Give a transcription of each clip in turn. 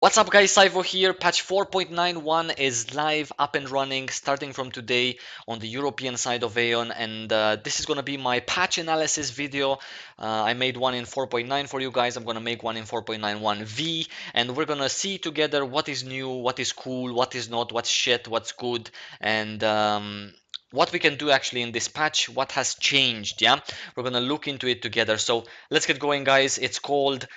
What's up guys, Saivo here. Patch 4.91 is live, up and running, starting from today on the European side of AION, and this is going to be my patch analysis video. I made one in 4.9 for you guys. I'm going to make one in 4.91V, and we're going to see together what is new, what is cool, what is not, what's shit, what's good, and what we can do actually in this patch, what has changed. Yeah, we're going to look into it together. So let's get going, guys. It's called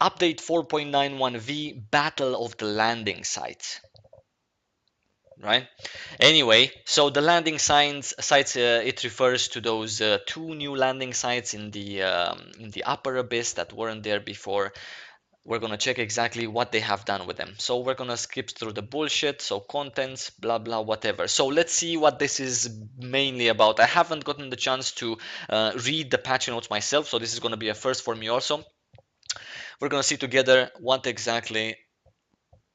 Update 4.91V Battle of the Landing Sites, right? Anyway, so the landing sites, it refers to those two new landing sites in the upper abyss that weren't there before. We're gonna check exactly what they have done with them. So we're gonna skip through the bullshit, so contents, blah blah, whatever. So let's see what this is mainly about. I haven't gotten the chance to read the patch notes myself, so this is gonna be a first for me also. We're gonna see together what exactly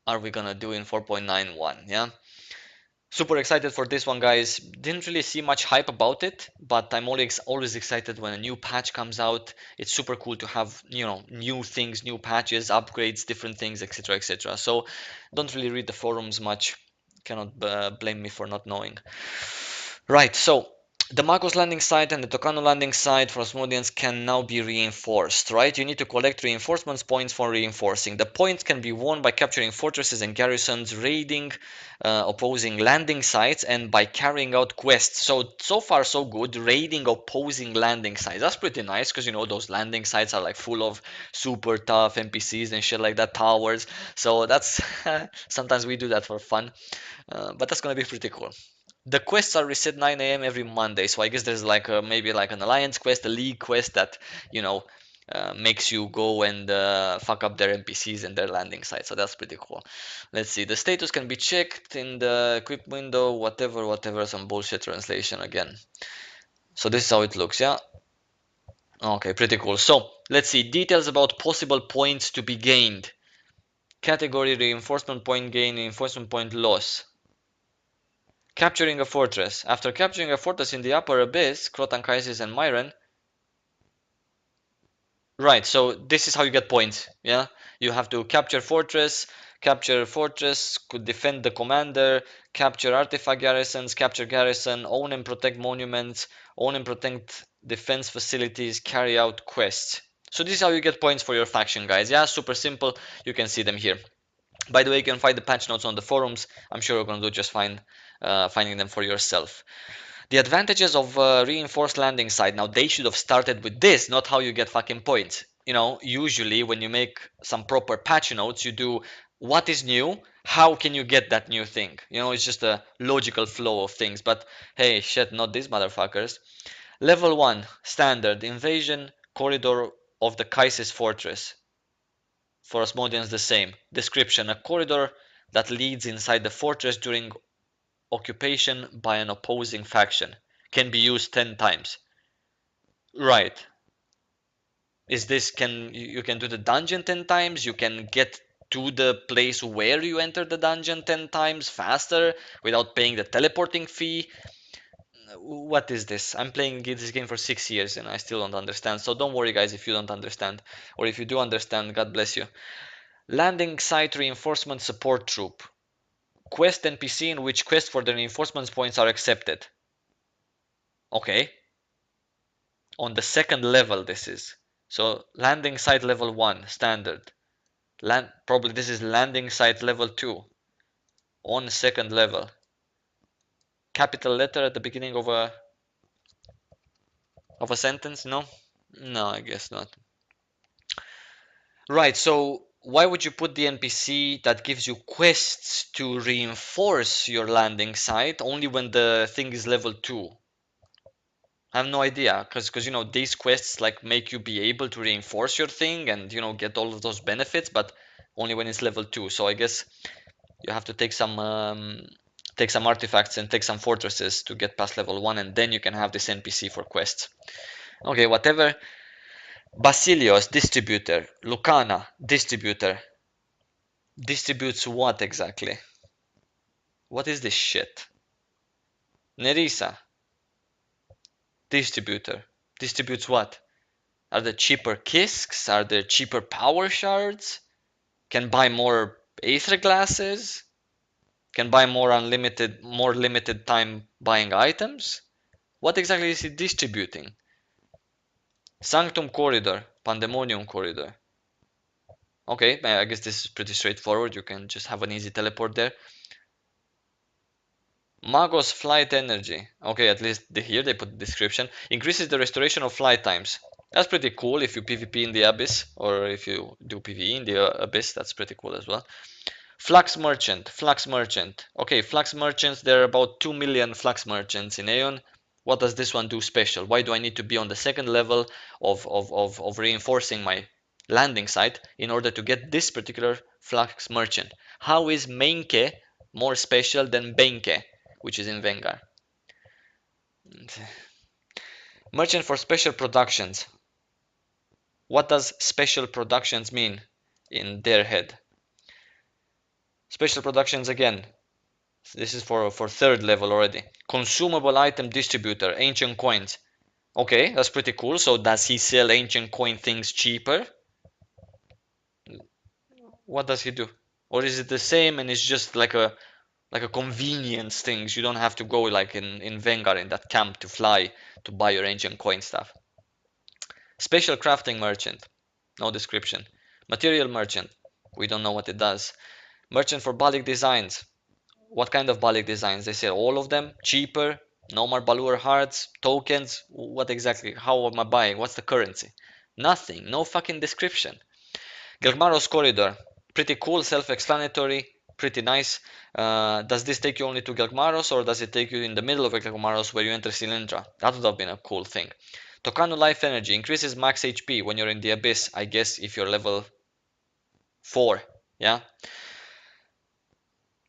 are we gonna do in 4.91. Yeah, super excited for this one, guys. Didn't really see much hype about it, but I'm always excited when a new patch comes out. It's super cool to have, new things, new patches, upgrades, different things, etc, etc. So don't really read the forums much. Cannot blame me for not knowing. Right, so the Magos landing site and the Tokano landing site for Asmodeans can now be reinforced, right? You need to collect reinforcements points for reinforcing. The points can be won by capturing fortresses and garrisons, raiding opposing landing sites, and by carrying out quests. So far so good. Raiding opposing landing sites. That's pretty nice because, those landing sites are like full of super tough NPCs and shit like that, towers. So that's sometimes we do that for fun. But that's gonna be pretty cool. The quests are reset 9 a.m. every Monday, so I guess there's like maybe like an alliance quest, a league quest that you know makes you go and fuck up their NPCs and their landing site. So that's pretty cool. Let's see. The status can be checked in the equip window. Whatever. Some bullshit translation again. So this is how it looks. Yeah. Okay, pretty cool. So let's see details about possible points to be gained. Category: reinforcement point gain, reinforcement point loss. Capturing a fortress. After capturing a fortress in the upper abyss, Crotan, Crisis, and Myron. Right, so this is how you get points. Yeah, you have to capture fortress, could defend the commander, capture artifact garrisons, capture garrison, own and protect monuments, own and protect defense facilities, carry out quests. So this is how you get points for your faction, guys. Yeah, super simple. You can see them here. By the way, you can find the patch notes on the forums. I'm sure you're gonna do just fine finding them for yourself. The advantages of reinforced landing site. Now they should have started with this, not how you get fucking points. Usually when you make some proper patch notes, you do what is new, how can you get that new thing. It's just a logical flow of things. But hey, shit, not these motherfuckers. Level 1, standard, invasion corridor of the Kaisis fortress. For Asmodeans the same. Description, a corridor that leads inside the fortress during occupation by an opposing faction. Can be used 10 times. Right. Is this can you can do the dungeon 10 times, you can get to the place where you enter the dungeon 10 times faster without paying the teleporting fee. What is this? I'm playing this game for 6 years and I still don't understand. So don't worry guys if you don't understand, or if you do understand, God bless you. Landing site reinforcement support troop. Quest NPC in which quest for the reinforcements points are accepted. Okay, on the second level this is. So landing site level 1 standard. Probably this is landing site level 2 on second level. Capital letter at the beginning of a sentence? No? No, I guess not. Right, so why would you put the NPC that gives you quests to reinforce your landing site only when the thing is level 2? I have no idea, because these quests like make you be able to reinforce your thing and get all of those benefits, but only when it's level 2. So I guess you have to take some artifacts and take some fortresses to get past level 1, and then you can have this NPC for quests. Okay, whatever. Basilios, distributor. Lucana, distributor. Distributes what exactly? What is this shit? Nerissa, distributor. Distributes what? Are there cheaper kisks? Are there cheaper power shards? Can buy more Aether glasses? Can buy more limited time buying items? What exactly is he distributing? Sanctum Corridor, Pandemonium Corridor. Okay, I guess this is pretty straightforward. You can just have an easy teleport there. Magos Flight Energy. Okay, at least here they put the description. Increases the restoration of flight times. That's pretty cool if you PvP in the Abyss, or if you do PvE in the Abyss, that's pretty cool as well. Flux Merchant, Flux Merchant. Okay, Flux Merchants, there are about 2 million Flux Merchants in AION. What does this one do special? Why do I need to be on the second level of reinforcing my landing site in order to get this particular Flux Merchant? How is Mainke more special than Benke, which is in Vengar? Merchant for special productions. What does special productions mean in their head? Special productions again. This is for third level already. Consumable item distributor, ancient coins. Okay, that's pretty cool. So does he sell ancient coin things cheaper? What does he do? Or is it the same and it's just like a convenience things? You don't have to go like in Vengar in that camp to fly to buy your ancient coin stuff. Special crafting merchant. No description. Material merchant. We don't know what it does. Merchant for Balik designs. What kind of Balik designs? They said all of them, cheaper, no more Balur hearts, tokens. What exactly? How am I buying? What's the currency? Nothing. No fucking description. Gelgmaros corridor. Pretty cool, self-explanatory, pretty nice. Does this take you only to Gelgmaros, or does it take you in the middle of Gelgmaros where you enter Cylindra? That would have been a cool thing. Tokano life energy increases max HP when you're in the abyss. I guess if you're level 4, yeah.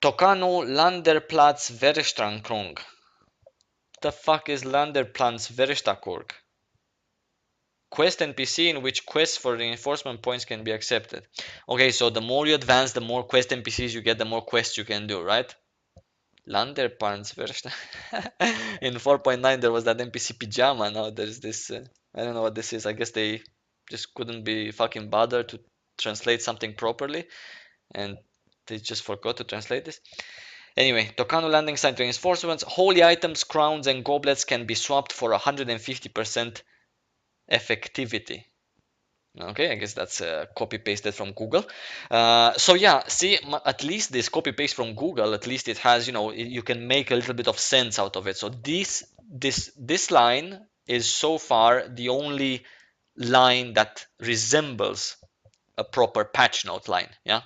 Tokano Landerplatz Verstrankung. The fuck is Landerplatz Verstakurg? Quest NPC in which quests for reinforcement points can be accepted. Okay, so the more you advance, the more quest NPCs you get, the more quests you can do, right? Landerplatz Verstakurg. In 4.9 there was that NPC Pyjama. Now there's this, I don't know what this is. I guess they just couldn't be fucking bothered to translate something properly, and they just forgot to translate this. Anyway, Tokano landing site reinforcements. Holy items, crowns, and goblets can be swapped for 150% effectivity. Okay, I guess that's copy pasted from Google. So yeah, see, at least this copy paste from Google, at least it has, you can make a little bit of sense out of it. So this line is so far the only line that resembles a proper patch note line. Yeah.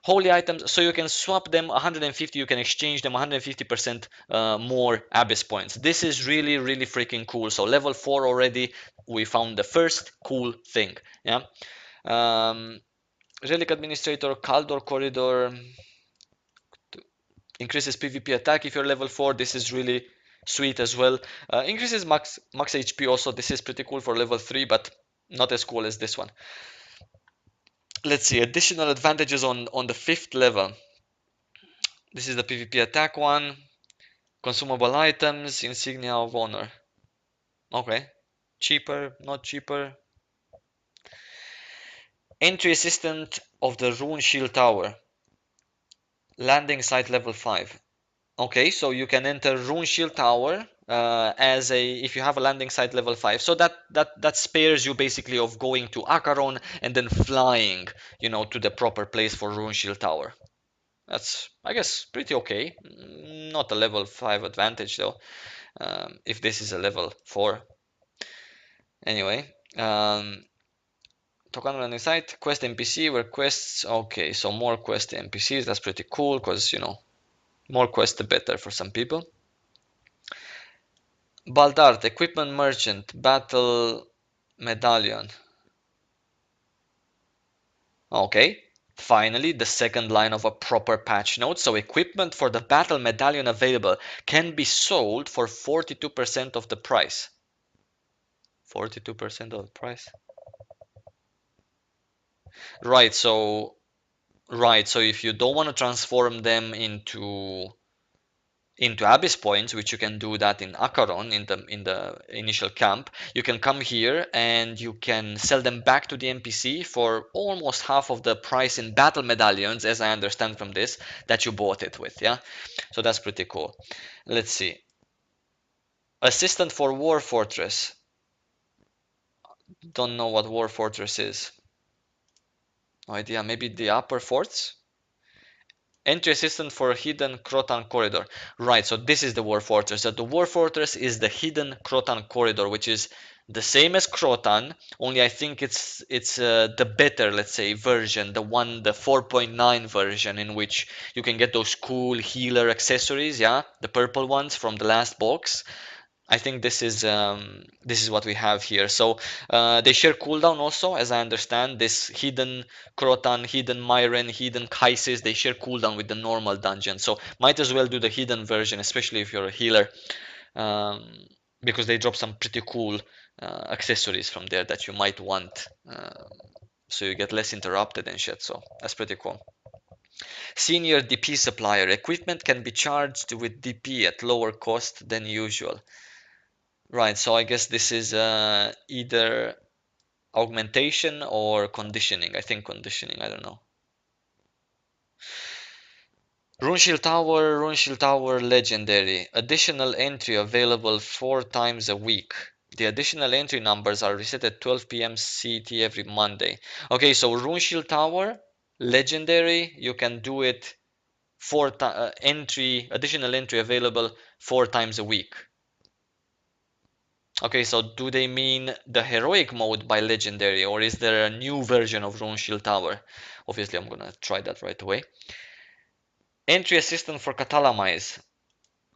Holy items, so you can swap them 150, you can exchange them 150% more Abyss points. This is really, really freaking cool. So level 4 already, we found the first cool thing. Yeah. Relic Administrator, Kaldor Corridor, increases PvP attack if you're level 4. This is really sweet as well. Increases max HP also. This is pretty cool for level 3, but not as cool as this one. Let's see, additional advantages on the 5th level. This is the PvP attack one. Consumable items, insignia of honor. Okay. Cheaper, not cheaper. Entry assistant of the Rune Shield Tower. Landing site level 5. Okay, so you can enter Rune Shield Tower if you have a landing site level 5. So that spares you basically of going to Acheron and then flying, to the proper place for Rune Shield Tower. That's, I guess, pretty okay. Not a level 5 advantage though. If this is a level 4. Anyway, Tokano landing site, quest NPC, where quests, okay, so more quest NPCs, that's pretty cool, because, more quests the better for some people. Baldart, equipment merchant, battle medallion. Okay, finally, the second line of a proper patch note. So equipment for the battle medallion available can be sold for 42% of the price. 42% of the price? Right, so if you don't want to transform them into into Abyss points, which you can do that in Acheron in the initial camp. You can come here and you can sell them back to the NPC for almost half of the price in battle medallions, as I understand from this, that you bought it with. Yeah, so that's pretty cool. Let's see. Assistant for War Fortress. Don't know what War Fortress is. No idea. Maybe the upper forts? Entry assistant for hidden Crotan corridor. Right, so this is the War Fortress. So the War Fortress is the hidden Crotan corridor, which is the same as Crotan, only I think it's the better, let's say, version, the 4.9 version, in which you can get those cool healer accessories, yeah, the purple ones from the last box. I think this is what we have here. So they share cooldown also, as I understand. This hidden Crotan, hidden Myren, hidden Kaisis, they share cooldown with the normal dungeon. So might as well do the hidden version, especially if you're a healer, um, because they drop some pretty cool accessories from there that you might want. So you get less interrupted and shit. So that's pretty cool. Senior DP supplier. Equipment can be charged with DP at lower cost than usual. Right, so I guess this is either augmentation or conditioning. I think conditioning, I don't know. Rune Shield Tower Legendary. Additional entry available 4 times a week. The additional entry numbers are reset at 12 p.m. CT every Monday. Okay, so Rune Shield Tower Legendary, you can do it additional entry available 4 times a week. Okay, so do they mean the heroic mode by legendary, or is there a new version of Rune Shield Tower? Obviously, I'm gonna try that right away. Entry assistant for Catalamize.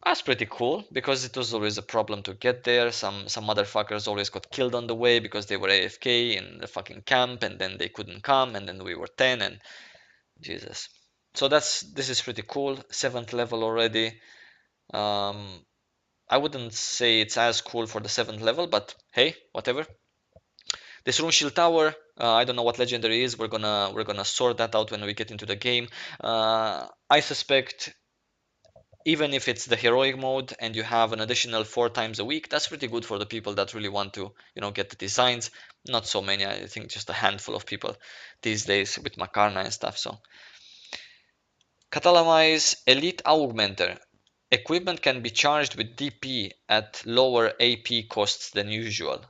That's pretty cool because it was always a problem to get there. Some motherfuckers always got killed on the way because they were AFK in the fucking camp, and then they couldn't come, and then we were 10, and Jesus. So this is pretty cool. 7th level already. Um, I wouldn't say it's as cool for the 7th level, but hey, whatever. This Rune Shield Tower, I don't know what legendary is. We're gonna sort that out when we get into the game. I suspect even if it's the heroic mode and you have an additional 4 times a week, that's pretty good for the people that really want to, get the designs. Not so many. I think just a handful of people these days with Makarna and stuff. So Catalamize Elite Augmenter. Equipment can be charged with DP at lower AP costs than usual.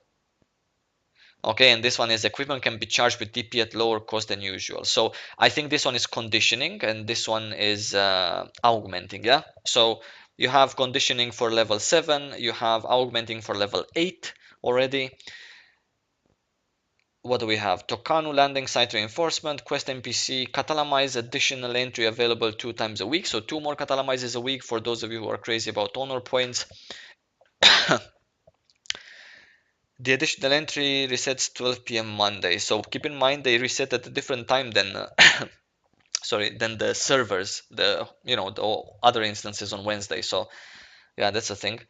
Okay, and this one is equipment can be charged with DP at lower cost than usual. So I think this one is conditioning and this one is augmenting, yeah? So you have conditioning for level 7, you have augmenting for level 8 already. What do we have? Tokanu landing site reinforcement, quest NPC, Catalamize additional entry available 2 times a week. So 2 more Catalamizes a week for those of you who are crazy about honor points. The additional entry resets 12 p.m. Monday. So keep in mind they reset at a different time than than the servers, the other instances on Wednesday. So yeah, that's a thing.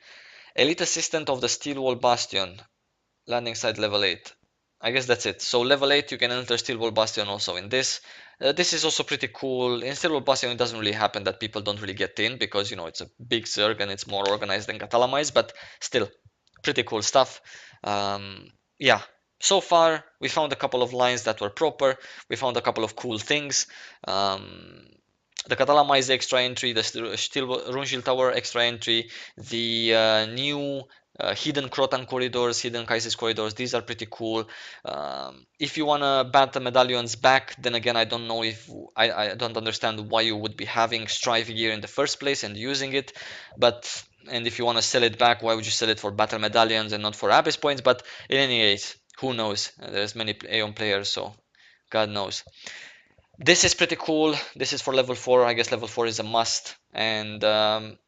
Elite assistant of the Steel Wall Bastion, landing site level 8. I guess that's it. So level 8 you can enter Steel Wall Bastion also in this. This is also pretty cool. In Steel Wall Bastion it doesn't really happen that people don't really get in because it's a big Zerg and it's more organized than Catalamize, but still pretty cool stuff. Yeah, so far we found a couple of lines that were proper. We found a couple of cool things. The Catalamize extra entry, the Steel Rune Shield Tower extra entry, the new hidden Crotan corridors, hidden Kaisis corridors, these are pretty cool. If you want to bat the medallions back, then again, I don't know if I don't understand why you would be having Strife gear in the first place and using it. And if you want to sell it back, why would you sell it for battle medallions and not for Abyss points? But in any case, who knows? There's many AION players, so God knows. This is pretty cool. This is for level 4. I guess level 4 is a must. And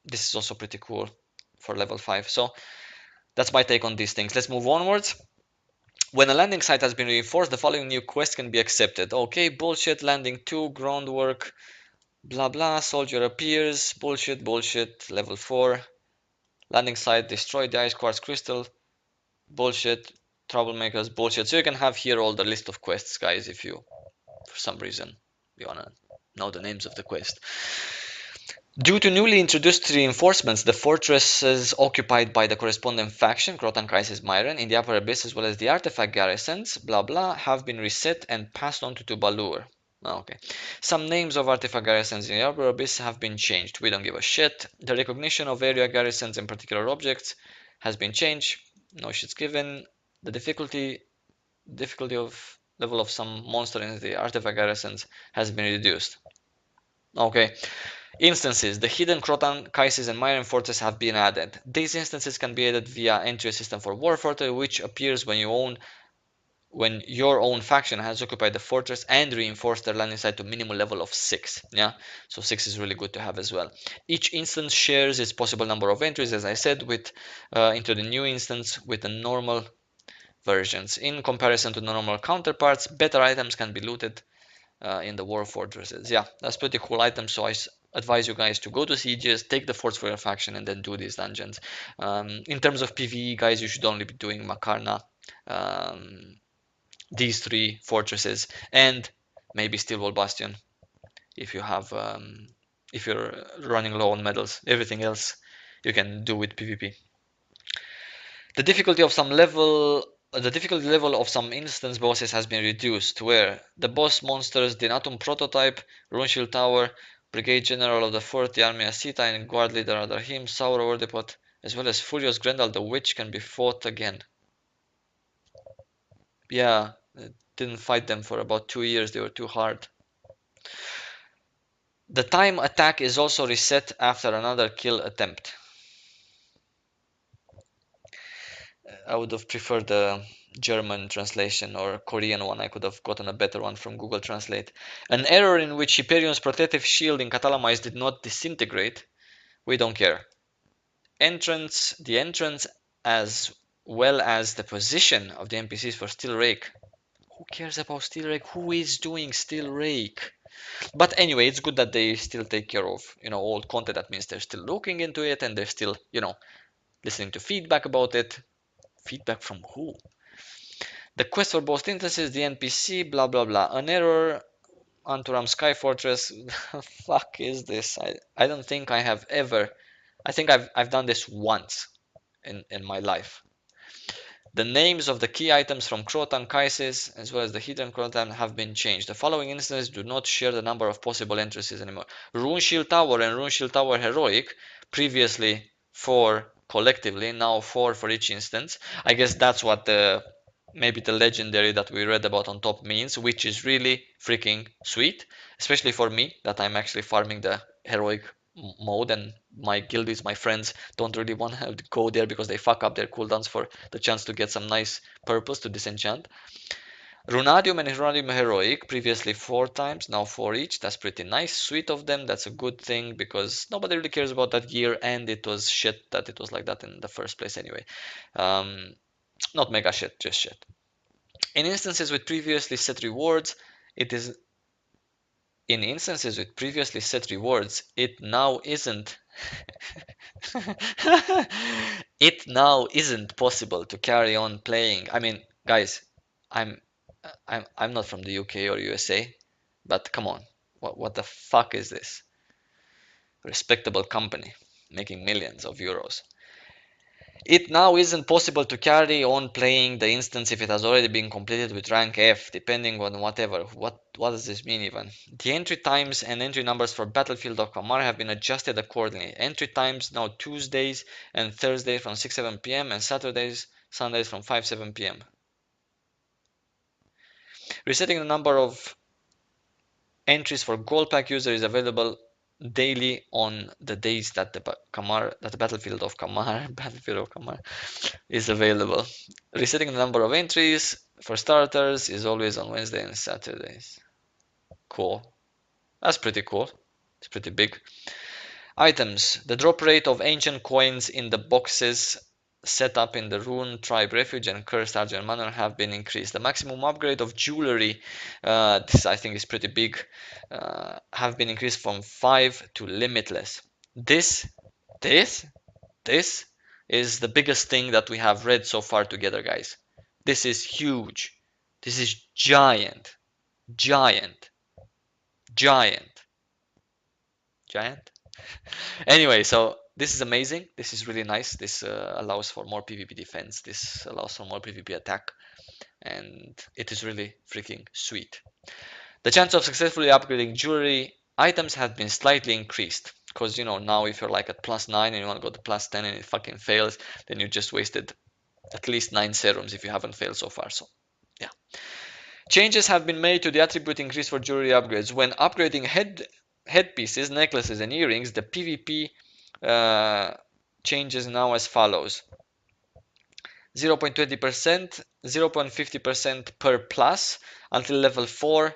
this is also pretty cool for level 5. So that's my take on these things. Let's move onwards. When a landing site has been reinforced, the following new quest can be accepted. Okay, bullshit, landing 2, groundwork, blah blah, soldier appears, bullshit, bullshit, level 4. Landing site, destroy the ice quartz crystal, bullshit, troublemakers, bullshit. So you can have here all the list of quests, guys, if you, for some reason, you wanna know the names of the quest. Due to newly introduced reinforcements, the fortresses occupied by the corresponding faction, Crotan, Kaisis, Myron, in the Upper Abyss, as well as the artifact garrisons, blah blah, have been reset and passed on to Tubalur. Oh, okay. Some names of artifact garrisons in the Upper Abyss have been changed. We don't give a shit. The recognition of area garrisons and particular objects has been changed. No shit's given. The difficulty of level of some monster in the artifact garrisons has been reduced. Okay. Instances. The hidden Crotan, Kaisis, and Myron fortress have been added. These instances can be added via entry system for War Fortress, which appears when your own faction has occupied the fortress and reinforced their landing site to minimum level of 6. Yeah, so 6 is really good to have as well. Each instance shares its possible number of entries, as I said, with into the new instance with the normal versions. In comparison to the normal counterparts, better items can be looted in the war fortresses. Yeah, that's pretty cool item. So I advise you guys to go to sieges, take the forts for your faction, and then do these dungeons. In terms of PvE, guys, you should only be doing Makarna, these 3 fortresses, and maybe Steelwall Bastion if you have if you're running low on medals. Everything else you can do with PvP. The difficulty of some level the difficulty level of some instance bosses has been reduced, where the boss monsters Denatum Prototype, Runeshield Tower, Brigade General of the 4th, the Army Asita, and Guard Leader Adarhim, Saura Ordepot, as well as Furious Grendel the Witch can be fought again. Yeah, didn't fight them for about 2 years, they were too hard. The time attack is also reset after another kill attempt. I would have preferred the German translation or Korean one. I could have gotten a better one from Google Translate. An error in which Hyperion's protective shield in Catalamize did not disintegrate. We don't care. The entrance as well as the position of the NPCs for Steel Rake. Who cares about Steel Rake? Who is doing Steel Rake? But anyway, it's good that they still take care of, old content. That means they're still looking into it and they're still, listening to feedback about it. Feedback from who? The quest for both instances, the NPC, blah blah blah. An error, Anturam Sky Fortress. Fuck is this? I don't think I have ever. I think I've done this once in my life. The names of the key items from Crotan Kaisis as well as the hidden Crotan have been changed. The following instances do not share the number of possible entrances anymore. Runeshield Tower and Runeshield Tower Heroic, previously 4 collectively, now 4 for each instance. I guess that's what maybe the legendary that we read about on top means, which is really freaking sweet, especially for me that I'm actually farming the heroic mode, and my guildies, my friends, don't really want to go there because they fuck up their cooldowns for the chance to get some nice purples to disenchant. Runadium and Runadium Heroic, previously 4 times, now 4 each. That's pretty nice, sweet of them. That's a good thing because nobody really cares about that gear, and it was shit that it was like that in the first place anyway. Not mega shit, just shit. In instances with previously set rewards, it is in instances with previously set rewards, it now isn't it now isn't possible to carry on playing. I mean, guys, I'm I'm not from the UK or USA, but come on. What the fuck is this? Respectable company making millions of euros. It now isn't possible to carry on playing the instance if it has already been completed with rank F, depending on whatever. What does this mean even? The entry times and entry numbers for Battlefield of Kamar have been adjusted accordingly. Entry times now Tuesdays and Thursdays from 6-7 p.m. and Sundays from 5-7 p.m. Resetting the number of entries for gold pack user is available daily on the days that the Battlefield of Kamar is available. Resetting the number of entries for starters is always on Wednesday and Saturdays. Cool. That's pretty cool. It's pretty big. Items. The drop rate of ancient coins in the boxes set up in the Rune Tribe Refuge and Cursed Argent Manor have been increased. The maximum upgrade of jewelry, this I think is pretty big, have been increased from 5 to limitless. This is the biggest thing that we have read so far together, guys. This is huge. This is giant. Giant. Giant. Giant? Anyway, so this is amazing. This is really nice. This allows for more PvP defense. This allows for more PvP attack, and it is really freaking sweet. The chance of successfully upgrading jewelry items has been slightly increased. Because, you know, now if you're like at +9 and you want to go to +10 and it fucking fails, then you just wasted at least 9 serums if you haven't failed so far. So, yeah. Changes have been made to the attribute increase for jewelry upgrades. When upgrading headpieces, necklaces, and earrings, the PvP changes now as follows: 0.20%, 0.50% per plus until level 4,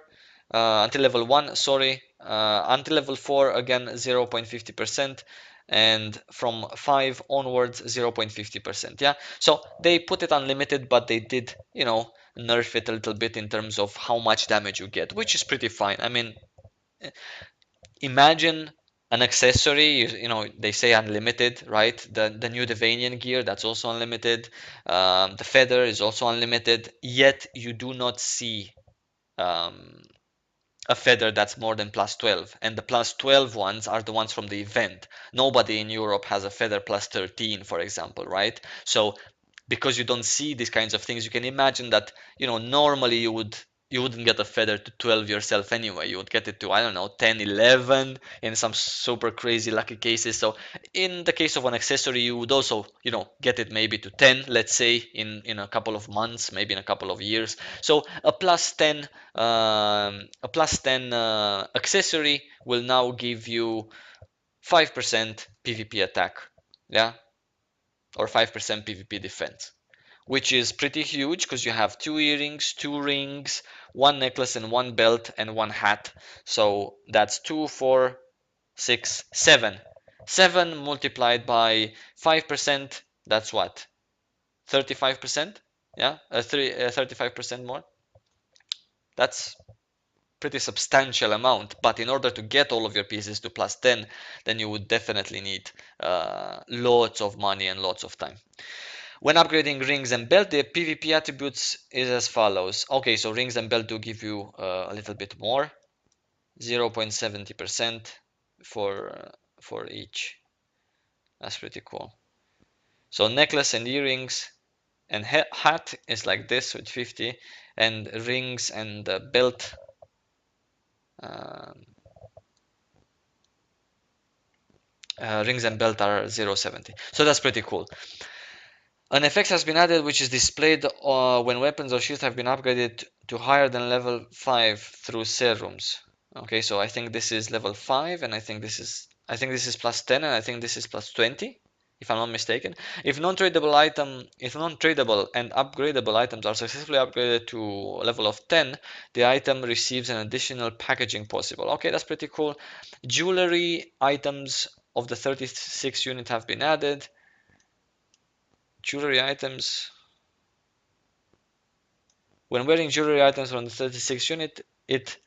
until level 1, sorry, until level 4 again 0.50%, and from 5 onwards 0.50%. Yeah, so they put it unlimited, but they did, you know, nerf it a little bit in terms of how much damage you get, which is pretty fine. I mean, imagine an accessory, you know, they say unlimited, right? The new Devanian gear, that's also unlimited. The feather is also unlimited, yet you do not see um, a feather that's more than +12, and the +12 ones are the ones from the event. Nobody in Europe has a feather +13, for example, right? So because you don't see these kinds of things, you can imagine that, you know, normally you wouldn't get a feather to 12 yourself anyway. You would get it to, I don't know, 10, 11 in some super crazy lucky cases. So in the case of an accessory, you would also, you know, get it maybe to 10, let's say, in a couple of months, maybe in a couple of years. So a +10 accessory will now give you 5% PvP attack, yeah, or 5% PvP defense, which is pretty huge because you have 2 earrings, 2 rings, 1 necklace, and 1 belt, and 1 hat. So that's 2, 4, 6, 7. 7 multiplied by 5%, that's what? 35%? Yeah, 35% more. That's pretty substantial amount, but in order to get all of your pieces to +10, then you would definitely need lots of money and lots of time. When upgrading rings and belt, the PvP attributes is as follows. Okay, so rings and belt do give you a little bit more, 0.70% for each. That's pretty cool. So necklace and earrings and hat is like this with 50, and rings and belt um, rings and belt are 0.70. So that's pretty cool. An effect has been added which is displayed when weapons or shields have been upgraded to higher than level 5 through serums. Okay, so I think this is level 5, and I think this is +10, and I think this is +20, if I'm not mistaken. If non-tradable and upgradable items are successfully upgraded to level of 10, the item receives an additional packaging possible. Okay, that's pretty cool. Jewelry items of the 36 unit have been added. Jewelry items. When wearing jewelry items from the 36 unit, it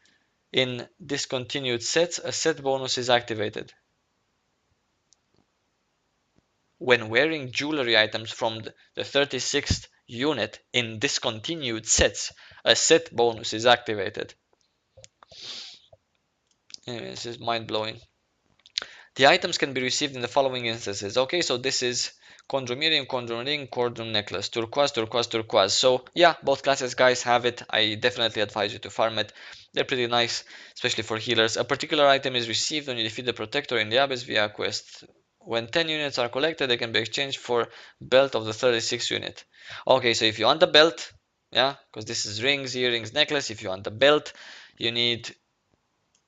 in discontinued sets, a set bonus is activated. When wearing jewelry items from the 36th unit in discontinued sets, a set bonus is activated. Anyway, this is mind-blowing. The items can be received in the following instances. Okay, so this is Condrum earring, Condrum ring, Condrum necklace, turquoise, turquoise, turquoise. So yeah, both classes guys have it. I definitely advise you to farm it. They're pretty nice, especially for healers. A particular item is received when you defeat the Protector in the Abyss via a quest. When 10 units are collected, they can be exchanged for belt of the 36 unit. Okay, so if you want the belt, yeah, because this is rings, earrings, necklace. If you want the belt, you need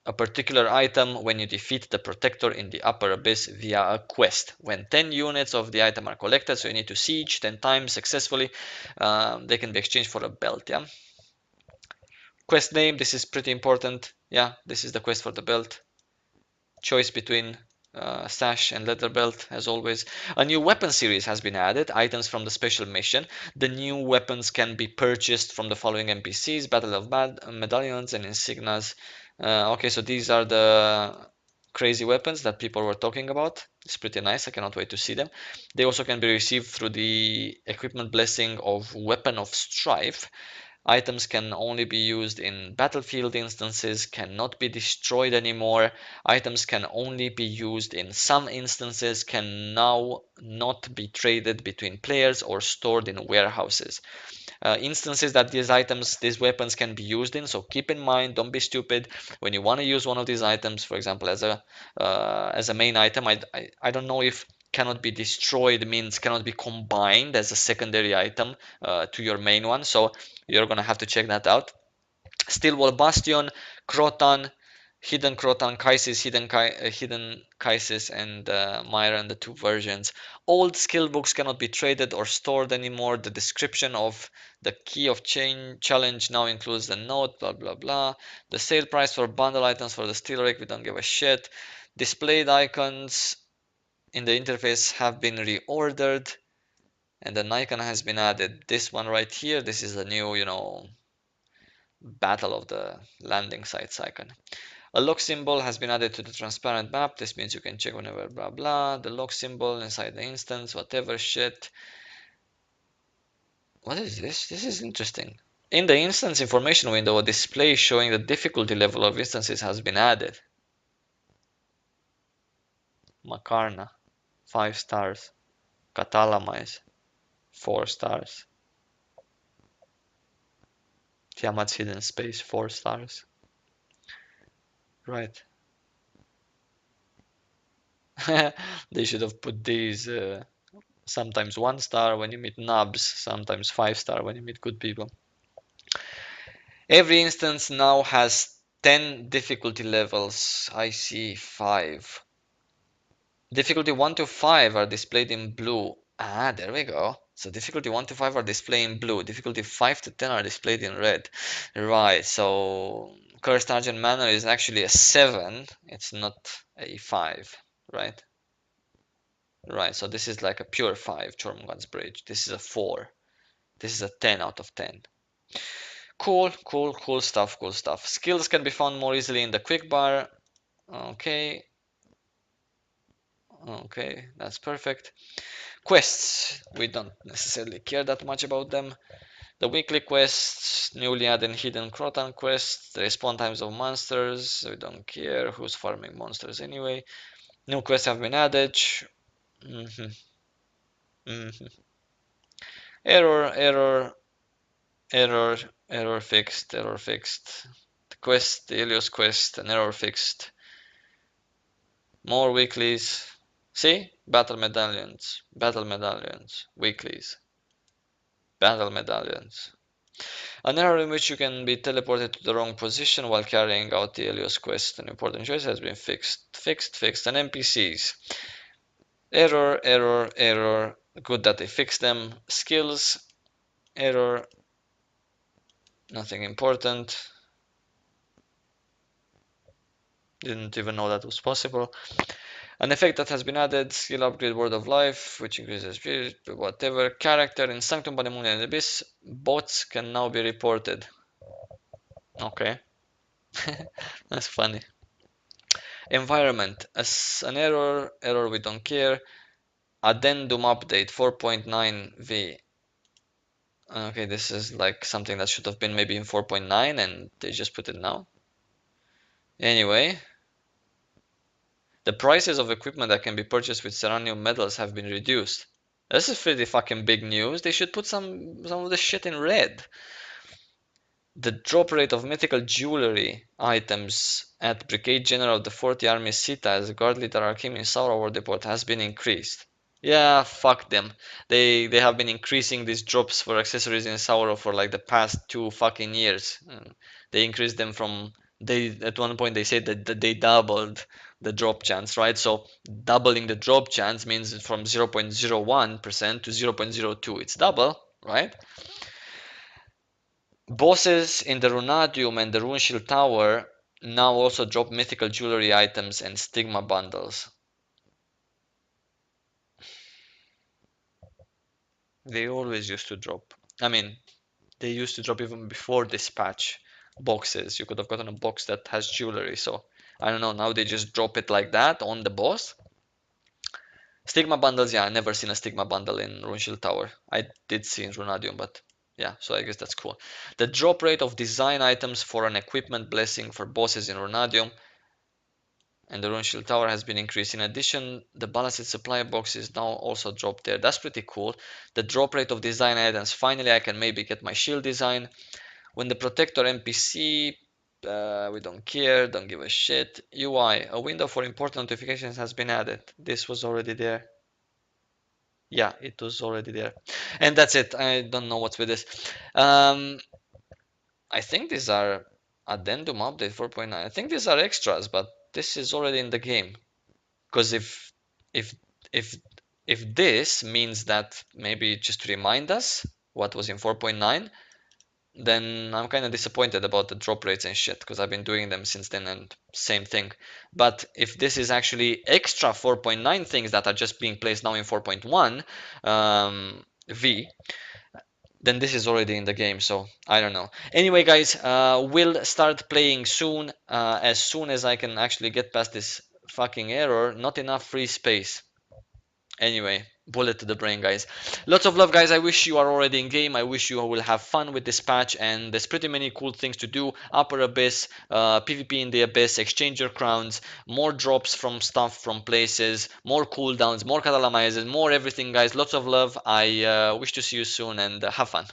a particular item when you defeat the Protector in the Upper Abyss via a quest. When 10 units of the item are collected, so you need to siege 10 times successfully, they can be exchanged for a belt, yeah? Quest name, this is pretty important. Yeah, this is the quest for the belt. Choice between sash and leather belt, as always. A new weapon series has been added, items from the special mission. The new weapons can be purchased from the following NPCs: Battle of Medallions and Insignias. Okay, so these are the crazy weapons that people were talking about. It's pretty nice. I cannot wait to see them. They also can be received through the equipment blessing of Weapon of Strife. Items can only be used in battlefield instances, cannot be destroyed anymore. Items can only be used in some instances, can now not be traded between players or stored in warehouses. Instances that these weapons can be used in. So keep in mind, don't be stupid when you want to use one of these items, for example, as a main item. I don't know if cannot be destroyed means cannot be combined as a secondary item to your main one. So you're gonna have to check that out. Stillwall Bastion, Croton, Hidden Croton, Kaisis, Hidden Kaisis, and Myra, and the two versions. Old skill books cannot be traded or stored anymore. The description of the key of chain challenge now includes the note, blah blah blah. The sale price for bundle items for the steel rig, we don't give a shit. Displayed icons in the interface have been reordered, and an icon has been added. This one right here, this is a new, battle of the landing sites icon. A lock symbol has been added to the transparent map. This means you can check whenever blah blah. The lock symbol inside the instance, whatever shit. What is this? This is interesting. In the instance information window, a display showing the difficulty level of instances has been added. Makarna, 5 stars. Catalamize, 4 stars. Tiamat's Hidden Space, 4 stars. Right. They should have put these sometimes 1 star when you meet nubs, sometimes 5 star when you meet good people. Every instance now has 10 difficulty levels. I see 5. Difficulty 1 to 5 are displayed in blue. Ah, there we go. So difficulty 1 to 5 are displayed in blue. Difficulty 5 to 10 are displayed in red. Right, so Cursed Argent Manor is actually a 7. It's not a 5, right? Right, so this is like a pure 5, Chormgand's Bridge. This is a 4. This is a 10 out of 10. Cool, cool, cool stuff, cool stuff. Skills can be found more easily in the quick bar. Okay. Okay, that's perfect. Quests, we don't necessarily care that much about them. The weekly quests, newly added hidden Croton quests, the respawn times of monsters, we don't care who's farming monsters anyway. New quests have been added. Mm -hmm, mm -hmm. Error, error, error, error fixed, error fixed. The quest, the Helios quest, an error fixed. More weeklies. See? battle medallions, weeklies, battle medallions. An error in which you can be teleported to the wrong position while carrying out the Helios quest. An important choice has been fixed. Fixed. And NPCs. Error, error, error. Good that they fixed them. Skills. Error. Nothing important. Didn't even know that was possible. An effect that has been added, skill upgrade Word of Life, which increases spirit, whatever. Character in Sanctum, Pandemonium, and Abyss. Bots can now be reported. Okay. That's funny. Environment. As an error we don't care. Addendum update 4.9v. Okay, this is like something that should have been maybe in 4.9 and they just put it now. Anyway, the prices of equipment that can be purchased with Seranium medals have been reduced. This is pretty fucking big news. They should put some of this shit in red. The drop rate of mythical jewelry items at Brigade General of the 40th Army Sita as guard leader Arkim in Saura War Depot has been increased. Yeah, fuck them. They have been increasing these drops for accessories in Sauro for like the past 2 fucking years. They increased them from they at one point they said that they doubled the drop chance, right? So doubling the drop chance means from 0.01% to 0.02. It's double, right? Bosses in the Runadium and the Runeshield Tower now also drop mythical jewelry items and stigma bundles. They always used to drop. I mean, they used to drop even before this patch boxes. You could have gotten a box that has jewelry. So I don't know. Now they just drop it like that on the boss. Stigma bundles, yeah, I never seen a stigma bundle in Runeshield Tower. I did see in Runadium, but Yeah, so I guess that's cool. The drop rate of design items for an equipment blessing for bosses in Runadium and the Rune Shield Tower has been increased. In addition, the balanced supply box is now also dropped there. That's pretty cool. The drop rate of design items. Finally, I can maybe get my shield design. When the protector NPC, we don't care, don't give a shit. UI, a window for important notifications has been added. This was already there. Yeah, it was already there. And that's it. I don't know what's with this. I think these are Addendum update 4.9. I think these are extras, but this is already in the game. Because if if if this means that maybe just to remind us what was in 4.9, then I'm kind of disappointed about the drop rates and shit because I've been doing them since then and same thing. But if this is actually extra 4.9 things that are just being placed now in 4.1 V, then this is already in the game, so I don't know. Anyway, guys, we'll start playing soon as I can actually get past this fucking error. Not enough free space. Anyway, bullet to the brain, guys. Lots of love, guys. I wish you are already in game. I wish you will have fun with this patch, and there's pretty many cool things to do. Upper Abyss, PvP in the Abyss, exchange your crowns, more drops from stuff from places, more cooldowns, more catalamizers, more everything, guys. Lots of love. I wish to see you soon, and have fun.